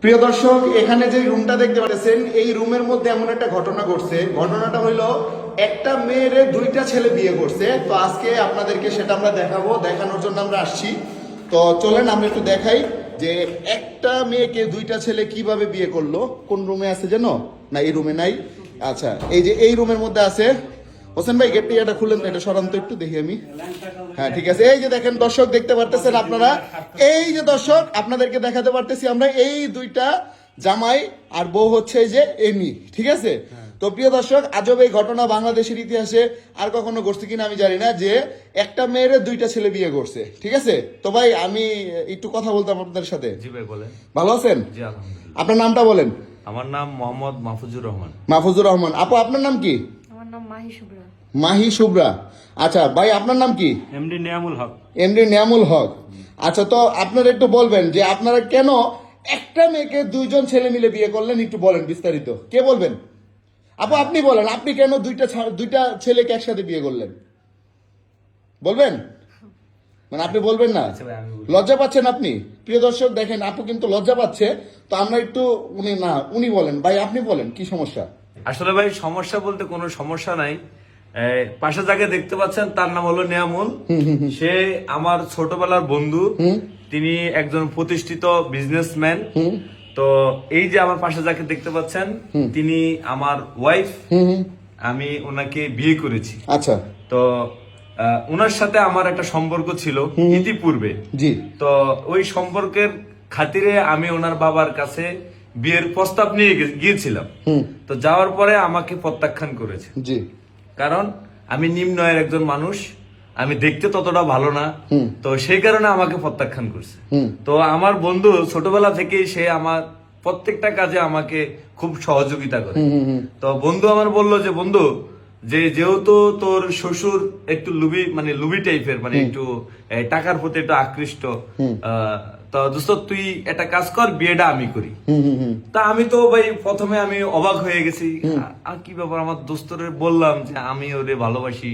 প্রিয় দর্শক, এখানে যে রুমটা দেখতে পাচ্ছেন, এই রুমের মধ্যে এমন একটা ঘটনা ঘটছে। ঘটনাটা হইলো একটা মেয়ের দুইটা ছেলে বিয়ে করছে। তো আজকে আপনাদেরকে সেটা আমরা দেখাবো, দেখানোর জন্য আমরা আসছি। তো চলেন আমরা একটু দেখাই যে একটা মেয়েকে দুইটা ছেলে কিভাবে বিয়ে করলো। কোন রুমে আছে জানো? না, এই রুমে নাই। আচ্ছা, এই যে এই রুমের মধ্যে আছে। হোসেন ভাই, গেটটি এটা খুললেন তো, এটা সরান তো একটু দেখি আমি। হ্যাঁ, ঠিক আছে। এই যে দেখেন দর্শক, দেখতে পারতেছেন আপনারা, এই যে দর্শক আপনাদেরকে দেখাতে পারতেছি আমরা, এই দুইটা জামাই আর বউ হচ্ছে এই যে এমি, ঠিক আছে। তো প্রিয় দর্শক, আজব এই ঘটনা বাংলাদেশের ইতিহাসে আর কখনো ঘটছে কিনা আমি জানি না, যে একটা মেয়ের দুইটা ছেলে বিয়ে করছে, ঠিক আছে। তো ভাই, আমি একটু কথা বলতাম আপনাদের সাথে। জি ভাই, বলেন। ভালো আছেন? জি, আলহামদুলিল্লাহ। আপনার নামটা বলেন। আমার নাম মোহাম্মদ মাহফুজুর রহমান। মাহফুজুর রহমান। আপু, আপনার নাম কি? আমার নাম মাহি শুভ্রা। মাহি শুভ্রা। আচ্ছা ভাই, আপনার নাম কি? এমডি নিয়ামুল হক। এমডি নিয়ামুল হক। আচ্ছা, তো আপনারা একটু বলবেন যে আপনারা কেন একটা মেয়েকে দুইজন ছেলে মিলে বিয়ে করলেন, একটু বলেন বিস্তারিত। কে বলবেন? আপু, আপনি বলেন, আপনি কেন দুইটা ছেলেকে একসাথে বিয়ে করলেন? বলবেন? মানে আপনি বলবেন না? আচ্ছা ভাই, আমি বলি। লজ্জা পাচ্ছেন আপনি? প্রিয় দর্শক দেখেন, আপু কিন্তু লজ্জা পাচ্ছে। তো আমরা একটু উনি বলেন। ভাই, আপনি বলেন, কি সমস্যা? আসলে ভাই, সমস্যা বলতে কোনো সমস্যা নাই। পাশে যাকে দেখতে পাচ্ছেন তার নাম হলো নিয়ামুল। সে আমার ছোটবেলার বন্ধু। তিনি একজন প্রতিষ্ঠিত বিজনেসম্যান। তো এই যে আমার পাশে যাকে দেখতে পাচ্ছেন, তিনি আমার ওয়াইফ। আমি ওনাকে বিয়ে করেছি। আচ্ছা। তো ওনার সাথে আমার একটা সম্পর্ক ছিল ইতিপূর্বে। জি। তো ওই সম্পর্কের খাতিরে আমি ওনার বাবার কাছে বিয়ের প্রস্তাব নিয়ে গিয়েছিলাম। তো যাওয়ার পরে আমাকে প্রত্যাখ্যান করেছে। জি। কারণ আমি নিম্ন আয়ের একজন মানুষ, আমি দেখতে ততটা ভালো না। তো সেই কারণে আমাকে প্রত্যাখ্যান করছে। তো আমার বন্ধু ছোটবেলা থেকেই সে আমার প্রত্যেকটা কাজে আমাকে খুব সহযোগিতা করে। তো বন্ধু আমার বলল যে, বন্ধু, যেহেতু তোর শ্বশুর একটু লুবি টাইপের, মানে একটু টাকার প্রতি একটু আকৃষ্ট, তো দোস্ত তুই একটা কাজ কর, বিয়েটা আমি করি। তা আমি তো ভাই প্রথমে আমি অবাক হয়ে গেছি। আর কি ব্যাপার, আমার দোস্তরে বললাম যে আমি ওরে ভালোবাসি,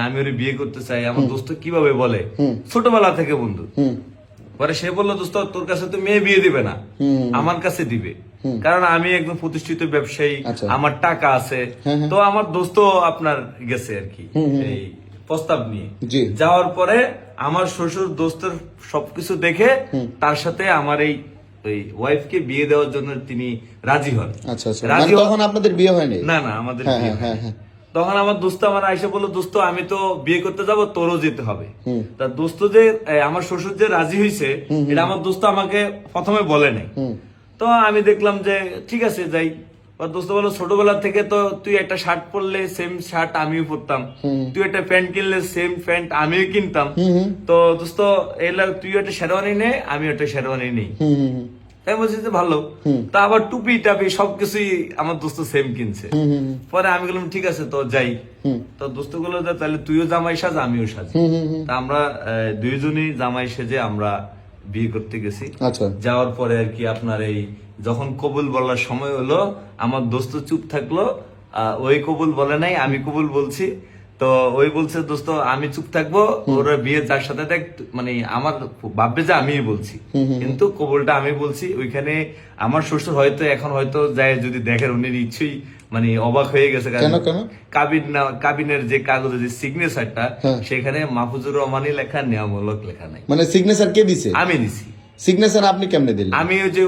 আমি ওরে বিয়ে করতে চাই। আমার দোস্ত কিভাবে বলে, ছোটবেলা থেকে বন্ধু। পরে সে বললো, দোস্ত তোর কাছে তো মেয়ে বিয়ে দিবে না, আমার কাছে দিবে। কারণ আমি একদম প্রতিষ্ঠিত ব্যবসায়ী, আমার টাকা আছে। তো আমার দোস্ত আপনার গেছে আর কি এই প্রস্তাব নিয়ে। যাওয়ার পরে আমার শ্বশুর দোস্তের সবকিছু দেখে তার সাথে আমার এই ওয়াইফকে বিয়ে দেওয়ার জন্য তিনি রাজি হন। আচ্ছা আচ্ছা, মানে তখন আপনাদের বিয়ে হয়নি? না না, আমাদের বিয়ে হয়নি। তখন আমার দোস্ত আমার আইসা বললো, দোস্ত আমি তো বিয়ে করতে যাব, তোরও যেতে হবে। তা দোস্ত যে আমার শ্বশুর যে রাজি হয়েছে, এটা আমার দোস্ত আমাকে প্রথমে বলে নাই। তো আমি দেখলাম যে ঠিক আছে যাই। দোস্ত বললো, ছোটবেলা থেকে তো তুই একটা শার্ট পরলে সেম শার্ট আমিও পরতাম, তুই একটা প্যান্ট কিনলে সেম প্যান্ট আমিও কিনতাম। তো দোস্ত এলা তুই একটা শেরওয়ানি নে, আমি একটা শেরওয়ানি নেই। তাই বলছি যে ভালো। তা আবার টুপি টাপি সবকিছুই আমার দোস্ত সেম কিনছে। পরে আমি বললাম ঠিক আছে তো যাই। তো দোস্ত গুলো তাহলে তুইও জামাই সাজ, আমিও সাজ। তা আমরা দুইজনই জামাই সেজে আমরা বিয়ে করতে গেছি। যাওয়ার পরে আর কি আপনার এই যখন কবুল বলার সময় হলো, আমার দোস্ত চুপ থাকলো। ওই কবুল বলে নাই, আমি কবুল বলছি। তো ওই বলছে, দোস্ত আমি চুপ থাকবো, ওরা বিয়ে যার সাথে দেখ, মানে আমার ভাববে যে আমি বলছি, কিন্তু কবুলটা আমি বলছি। ওইখানে আমার শ্বশুর হয়তো এখন হয়তো যায় যদি দেখেন, উনি নিশ্চয়ই মানে অবাক হয়ে গেছে। কাবিনের যে কাগজে যে সিগনেচারটা, সেখানে মাহফুজুর রহমানই লেখা, নিয়ামুল হক লেখা নাই। মানে সিগনেচার কে দিছে? আমি দিছি। সিগনেচার আপনি কেমনে দিলেন? আমি ওই যে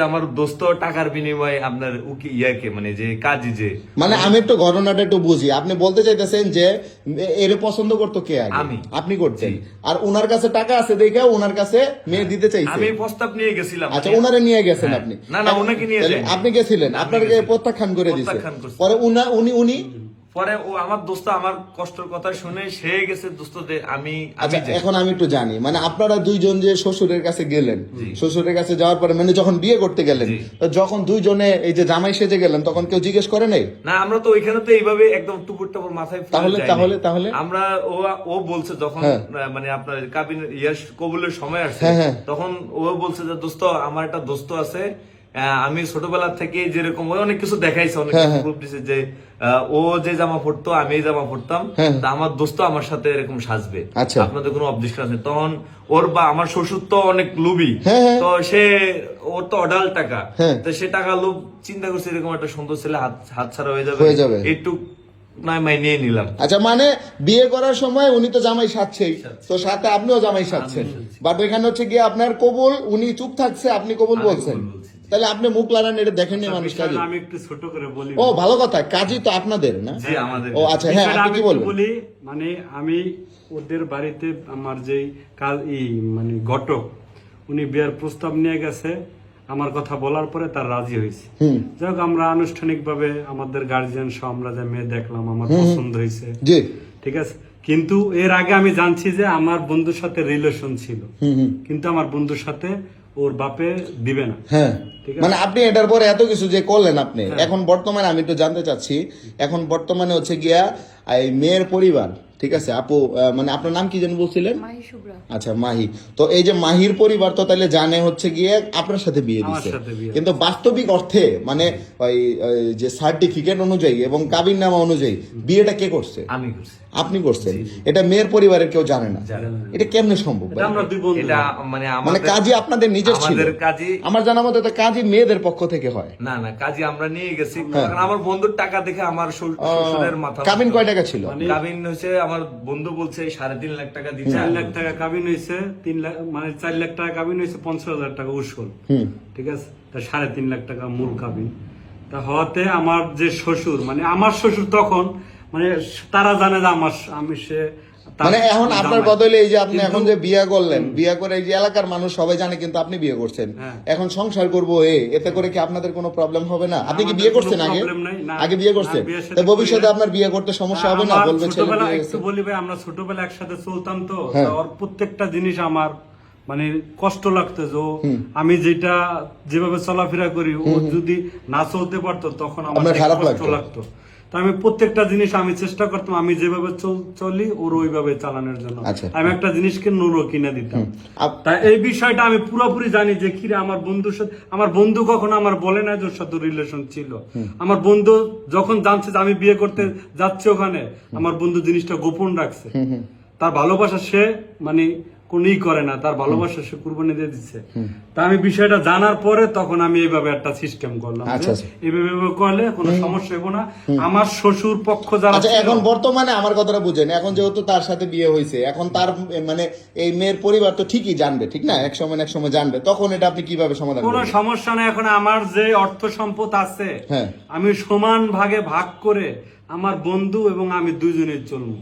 আমার দোস্ত টাকার বিনিময়ে আপনার ইয়াকে মানে যে কাজী যে, মানে আমি একটু ঘটনাটা একটু বুঝি। আপনি বলতে চাইতেছেন যে এর পছন্দ করতো কে আগে? আপনি করতেন, আর ওনার কাছে টাকা আছে দেখে ওনার কাছে মেয়ে দিতে চাইছেন। আমি প্রস্তাব নিয়ে গেছিলাম। আচ্ছা, ওনারে নিয়ে গেছেন আপনি? না না, ওনাকে নিয়ে যাই। আপনি গেছিলেন, আপনাকে প্রত্যাখ্যান করে দিয়েছে। পরে উনি পরে ও আমার দোস্ত আমার কষ্টের কথা শুনে সে গেছে দোস্ত যে আমি। এখন আমি একটু জানি, মানে আপনারা দুইজন যে শ্বশুরের কাছে গেলেন, শ্বশুরের কাছে যাওয়ার পরে মানে যখন বিয়ে করতে গেলেন, যখন দুইজনে এই যে জামাই সেজে গেলেন, তখন কেউ জিজ্ঞেস করে নাই? না, আমরা তো ওইখানে তো এইভাবে একদম টুপুর টাপুর মাথায় তাহলে আমরা ও বলছে যখন মানে আপনার কবুলের সময় আসছে, তখন ও বলছে যে দোস্ত আমার একটা দোস্ত আছে, আমি ছোটবেলা থেকে যেরকম ওই অনেক কিছু দেখাইছে, অনেক কিছু proof দিছে যে ও যে জামা পরতো আমি এই জামা পরতাম, তা আমার দোস্ত আমার সাথে এরকম সাজবে, আচ্ছা। আপনাদের কোনো অবজেকশন আছে? তখন ওর বা আমার শ্বশুর তো অনেক লোভী, তো সে ওর তো অডাল টাকা, তো সে টাকা লোভ চিন্তা করছে এরকম একটা সুন্দর ছেলে হাত ছাড়া হয়ে যাবে, একটু নয় মাই নিয়ে নিলাম। আচ্ছা, মানে বিয়ে করার সময় উনি তো জামাই সাজছেই, তো সাথে আপনিও জামাই সাজছেন, বাট এখানে হচ্ছে গিয়ে আপনার কবুল, উনি চুপ থাকছে, আপনি কবুল বলছেন, তাহলে আপনি মুখ লাগান, এটা দেখেননি মানুষ কাজী। আমি একটু ছোট করে বলি। ও ভালো কথা, কাজী তো আপনাদের না? জি আমাদের। ও আচ্ছা, হ্যাঁ আপনি কি বলবেন? বলি মানে আমি ওদের বাড়িতে আমার যে মানে ঘটক, উনি বিয়ের প্রস্তাব নিয়ে গেছে, আমার কথা বলার পরে তার রাজি হয়েছে। যাই হোক, আমরা আনুষ্ঠানিক ভাবে আমাদের গার্জিয়ান সহ আমরা যে মেয়ে দেখলাম, আমার পছন্দ হয়েছে, জি ঠিক আছে। কিন্তু এর আগে আমি জানছি যে আমার বন্ধুর সাথে রিলেশন ছিল, কিন্তু আমার বন্ধুর সাথে ওর বাপে দিবে না। হ্যাঁ, মানে আপনি এটার পরে এত কিছু যে করলেন আপনি, এখন বর্তমানে আমি একটু জানতে চাচ্ছি, এখন বর্তমানে হচ্ছে গিয়া এই মেয়ের পরিবার, ঠিক আছে আপু, মানে আপনার নাম কি যেন বলছিলেন? মাহি শুভ্রা। আচ্ছা, মাহি। তো এই যে মাহির পরিবার তো তাহলে জানে হচ্ছে গিয়ে আপনার সাথে বিয়ে দিচ্ছে, কিন্তু বাস্তবিক অর্থে মানে ওই যে সার্টিফিকেট অনুযায়ী এবং কাবিননামা অনুযায়ী বিয়েটা কে করছে? আমি করছি। আপনি করছেন? এটা মেয়ের পরিবারের কেউ জানে না, এটা কেমনে সম্ভব? ভাই? আমরা দুই বন্ধু। এটা মানে মানে আমাদের কাজী আপনাদের নিজের ছিল? আমাদের কাজী, আমার জানা মতে তো কাজী মেয়েদের পক্ষ থেকে হয়। না না, কাজী আমরা নিয়ে গেছি, কারণ আমার বন্ধুর টাকা দেখে আমার শ্বশুরের মাথা। কাবিন কয় টাকা ছিল? কাবিন হয়েছে আমার বন্ধু বলছে 3.5 লাখ টাকা দিচ্ছে। 4 লাখ টাকা কাবিন হয়েছে, 3 লাখ মানে 4 লাখ টাকা কাবিন হয়েছে, 50,000 টাকা উসল, ঠিক আছে। তা 3.5 লাখ টাকা মূল কাবিন। তা হওয়াতে আমার যে শ্বশুর, মানে আমার শ্বশুর তখন মানে তারা জানে যে আমি সে মানে এখন আপনার কথা হলো এই যে আপনি এখন যে বিয়ে করলেন, বিয়ে করে এই যে এলাকার মানুষ সবাই জানে কিন্তু আপনি বিয়ে করছেন, এখন সংসার করবো এতে করে কি আপনাদের কোনো প্রবলেম হবে না? আপনি কি বিয়ে করছেন আগে? আগে বিয়ে করছেন, তো ভবিষ্যতে আপনার বিয়ে করতে সমস্যা হবে না? বলবে ছোটবেলা একটু বলি ভাই, আমরা ছোটবেলা একসাথে চলতাম, তো ওর প্রত্যেকটা জিনিস আমার মানে কষ্ট লাগতো যে আমি যেটা যেভাবে চলাফেরা করি, ও যদি না চলতে পারতো তখন আমার খারাপ কষ্ট লাগতো। তো আমি প্রত্যেকটা জিনিস আমি চেষ্টা করতাম আমি যেভাবে চলি ওর ওইভাবে চালানোর জন্য। আমি একটা জিনিসকে নুরো কিনে দিতাম। তাই এই বিষয়টা আমি পুরোপুরি জানি যে কিরে আমার বন্ধুর সাথে, আমার বন্ধু কখনো আমার বলে না যে ওর সাথে রিলেশন ছিল। আমার বন্ধু যখন জানছে যে আমি বিয়ে করতে যাচ্ছি ওখানে, আমার বন্ধু জিনিসটা গোপন রাখছে। তার ভালোবাসা সে মানে কোনই করে না, তার ভালোবাসা সে কুরবানি দিয়ে দিচ্ছে। তা আমি বিষয়টা জানার পরে তখন আমি এইভাবে একটা সিস্টেম করলাম, এইভাবে করলে কোনো সমস্যা হবে না। আমার শ্বশুর পক্ষ যারা, এখন বর্তমানে আমার কথাটা বুঝেন, এখন যেহেতু তার সাথে বিয়ে হয়েছে, এখন তার মানে এই মেয়ের পরিবার তো ঠিকই জানবে, ঠিক না? এক সময় জানবে, তখন এটা আপনি কিভাবে সমাধান করবেন? কোনো সমস্যা নেই। এখন আমার যে অর্থ সম্পদ আছে আমি সমান ভাগে ভাগ করে আমার বন্ধু এবং আমি দুইজনের চলবো।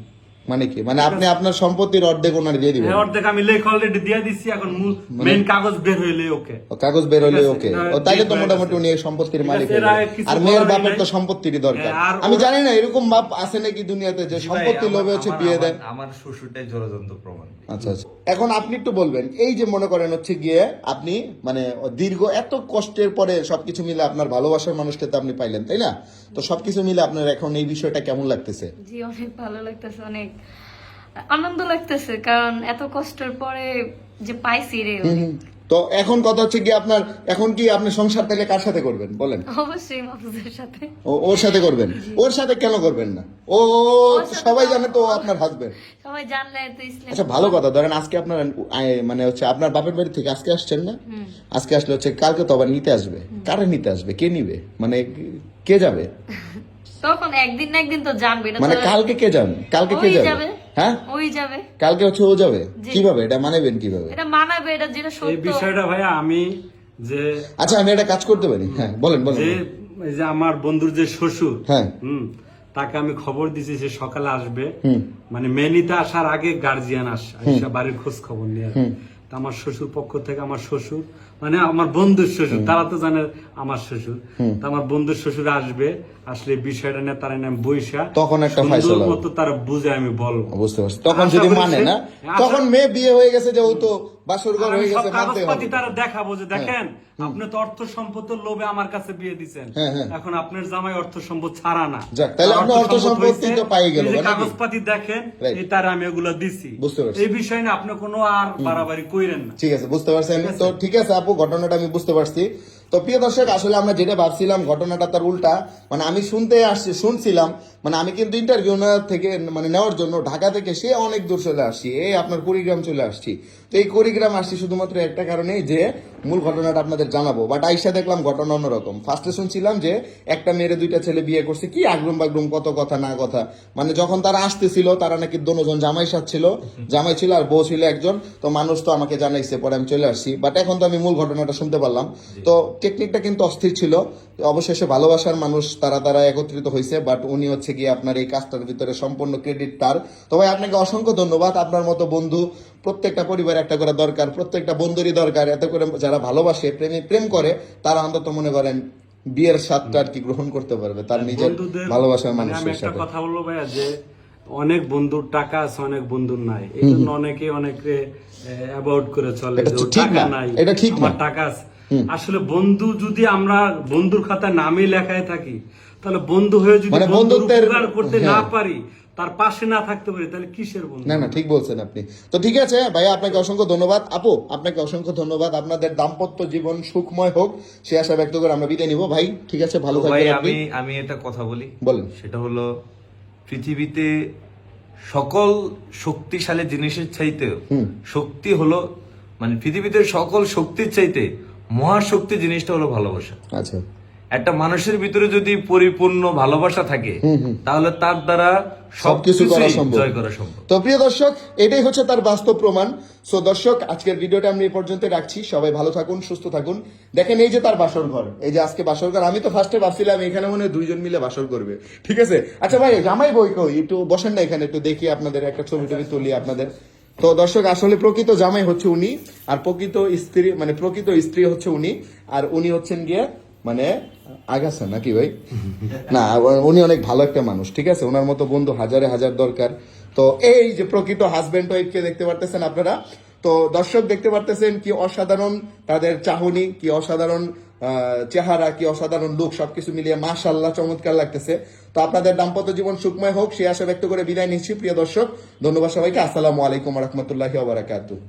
মানে কি, মানে আপনি আপনার সম্পত্তির অর্ধেক ওনার দিয়ে দিবেন? অর্ধেক আমি লেখ অলরেডি দিয়ে দিচ্ছি, এখন মেইন কাগজ বের হইলে ওকে, কাগজ বের হইলে ওকে। ও তাইলে তো মোটামুটি উনি সম্পত্তির মালিক হয়ে যাবে। আর মেয়ের বাপের তো সম্পত্তিরই দরকার। আমি জানি না এরকম বাপ আছে নাকি দুনিয়াতে যে সম্পত্তি লোভে হচ্ছে বিয়ে দেয়। আমার শ্বশুরটাই জলজন্ত প্রমাণ। আচ্ছা আচ্ছা, এখন আপনি একটু বলবেন, এই যে মনে করেন হচ্ছে গিয়ে আপনি মানে দীর্ঘ এত কষ্টের পরে সবকিছু মিলে আপনার ভালোবাসার মানুষকে তো আপনি পাইলেন, তাই না? তো সবকিছু মিলে আপনার এখন এই বিষয়টা কেমন লাগতেছে? জি অনেক ভালো লাগতেছে, অনেক আনন্দ লাগতেছে, কারণ এত কষ্টের পরে যে পাইছি রে। তো এখন কথা হচ্ছে কি আপনার, এখন কি আপনি সংসার থেকে কার সাথে করবেন বলেন? অবশ্যই মাহফুজের সাথে। ওর সাথে করবেন? ওর সাথে কেন করবেন না? ও সবাই জানে তো আপনার হাজবেন্ড, সবাই জানলে তো ইসলাম। আচ্ছা ভালো কথা, ধরেন আজকে আপনার মানে হচ্ছে আপনার বাপের বাড়ি থেকে আজকে আসছেন না, আজকে আসলে হচ্ছে কালকে তো আবার নিতে আসবে। কারে নিতে আসবে? কে নিবে? মানে কে যাবে? তখন একদিন না একদিন তো জানবে না। মানে কালকে কে যাবে? কালকে কে যাবে? হ্যাঁ ওই যাবে কালকে, হচ্ছে ও যাবে। কিভাবে এটা মানাবেন? কিভাবে এটা মানাবে? এটা যেটা সত্য এই বিষয়টা ভাইয়া আমি যে, আচ্ছা আমি একটা কাজ করতে পারি। হ্যাঁ বলেন বলেন। যে আমার বন্ধুর যে শ্বশুর, হ্যাঁ তাকে আমি খবর দিছি যে সকালে আসবে, মানে মেনিতে আসার আগে গার্জিয়ান আসে বাড়ির খোঁজ খবর নিয়ে। আমার শ্বশুর পক্ষ থেকে, আমার শ্বশুর মানে আমার বন্ধুর শ্বশুর, তারা তো জানে আমার শ্বশুর, আমার বন্ধুর শ্বশুর আসবে, আসলে বিষয়টা নিয়ে তারা নাম বৈশা তখন একটা ফাইসালা মতো তারা বুঝে আমি বলবো। বুঝতে পারছি। তখন যদি মানে না, তখন মেয়ে বিয়ে হয়ে গেছে যেহেতু বাসরঘর হয়ে গেছে, কাগজপাতি তারা দেখাবো যে দেখেন আপনি তো অর্থ সম্পদের লোভে আমার কাছে বিয়ে দিচ্ছেন, এখন আপনার জামাই অর্থ সম্পদ ছাড়া না, তাহলে আপনি অর্থ সম্পত্তি তো পাই গেল, কাগজপাতি দেখেন এই তার আমি এগুলো দিছি। এই বিষয় না আপনি কোনো আর বাড়াবাড়ি কইরেন না। ঠিক আছে, বুঝতে পারছেন তো? ঠিক আছে আপু, ঘটনাটা আমি বুঝতে পারছি। তো তো প্রিয় দর্শক আসলে আমরা যেটা ভাবছিলাম ঘটনাটা তার উল্টা, মানে আমি শুনছিলাম, মানে আমি কিন্তু ইন্টারভিউ থেকে মানে নেওয়ার জন্য ঢাকা থেকে সে অনেক দূর চলে আসছি, এই আপনার কুড়িগ্রাম চলে আসছি। তো এই কুড়িগ্রাম আসছি শুধুমাত্র একটা কারণেই যে মূল ঘটনাটা আপনাদের জানাবো, বাট আইসা দেখলাম ঘটনা অন্যরকম। ফার্স্টে শুনছিলাম যে একটা মেয়েরে 2টা ছেলে বিয়ে করছে, কি আগরুম বাগরুম কত কথা না কথা, মানে যখন তারা আসতেছিল তারা নাকি দুজন জামাই সাথ ছিল, জামাই ছিল আর বউ ছিল একজন। তো মানুষ তো আমাকে জানাইছে, পরে আমি চলে আসছি, বাট এখন তো আমি মূল ঘটনাটা শুনতে পারলাম। তো টেকনিকটা কিন্তু অস্থির ছিল, অবশেষে ভালোবাসার মানুষ তারা একত্রিত হয়েছে, বাট উনি হচ্ছে গিয়ে আপনার এই কাজটার ভিতরে সম্পূর্ণ ক্রেডিট তার। তো ভাই আপনাকে অসংখ্য ধন্যবাদ। আপনার মতো বন্ধু প্রত্যেকটা পরিবারে একটা করে দরকার, প্রত্যেকটা বন্ধুরই দরকার। এত করে যারা ভালোবাসে প্রেম করে তারা অন্তত মনে করেন বিয়ের স্বাদটা আর কি গ্রহণ করতে পারবে তার নিজের বন্ধুদের ভালোবাসার আমি মানুষের একটা সাথে। কথা বলবো ভাইয়া যে অনেক বন্ধুর টাকা আছে, অনেক বন্ধুর নাই, এই জন্য অনেকে অ্যাভয়েড করে চলে এটা যে ওর ঠিক টাকা না, নাই, এটা ঠিক আমার না। টাকা আছে। আসলে বন্ধু যদি আমরা বন্ধুর খাতায় নামই লেখায় থাকি, তাহলে বন্ধু হয়ে যদি মানে বন্ধুর বন্ধুত্বের- উপকার করতে না হ্যাঁ। পারি, তার পাশে না থাকতে পারি, তাহলে কিসের বন্ধু? না ঠিক বলছেন আপনি। তো ঠিক আছে ভাইয়া, আপনাকে অসংখ্য ধন্যবাদ। আপু আপনাকে অসংখ্য ধন্যবাদ। আপনাদের দাম্পত্য জীবন সুখময় হোক সে আশা ব্যক্ত করে আমরা বিদায় নিব ভাই। ঠিক আছে, ভালো তো ভাই থাকবেন আপনি। আমি এটা কথা বলি, বলেন। সেটা হলো পৃথিবীতে সকল শক্তিশালী জিনিসের চাইতে শক্তি হলো, মানে পৃথিবীতে সকল শক্তির চাইতে মহাশক্তি জিনিসটা হলো ভালোবাসা। আচ্ছা, একটা মানুষের ভিতরে যদি পরিপূর্ণ ভালোবাসা থাকে তাহলে তার দ্বারা সবকিছু করা সম্ভব। জয় করা সম্ভব। তো প্রিয় দর্শক, এটাই হচ্ছে তার বাস্তব প্রমাণ। সো দর্শক, আজকের ভিডিওটা আমি এই পর্যন্ত রাখছি। সবাই ভালো থাকুন, সুস্থ থাকুন। দেখেন এই যে তার বাসর ঘর, এই যে আজকে বাসর ঘর। আমি তো ফার্স্টে ভাবছিলাম এখানে মনে হয় 2জন মিলে বাসর করবে। ঠিক আছে, আচ্ছা ভাই জামাই বই কই, একটু বসেন না এখানে, একটু দেখি আপনাদের একটা ছবি টবি তুলি আপনাদের। তো দর্শক, আসলে প্রকৃত জামাই হচ্ছে উনি, আর প্রকৃত স্ত্রী হচ্ছে উনি, আর উনি হচ্ছেন গিয়ে মানে আগাছা নাকি ভাই? না, উনি অনেক ভালো একটা মানুষ। ঠিক আছে, ওনার মতো বন্ধু হাজারে হাজার দরকার। তো এই যে প্রকৃত হাজবেন্ড ওয়াইফকে দেখতে পারতেছেন আপনারা। তো দর্শক দেখতে পারতেছেন কি অসাধারণ তাদের চাহনি, কি অসাধারণ চেহারা, কি অসাধারণ লুক, সবকিছু মিলিয়ে মাশাআল্লাহ চমৎকার লাগতেছে। তো আপনাদের দাম্পত্য জীবন সুখময় হোক সে আশা ব্যক্ত করে বিদায় নিচ্ছি প্রিয় দর্শক। ধন্যবাদ সবাইকে। আসসালামু আলাইকুম ওয়া রাহমাতুল্লাহি ওয়া বারাকাতুহু।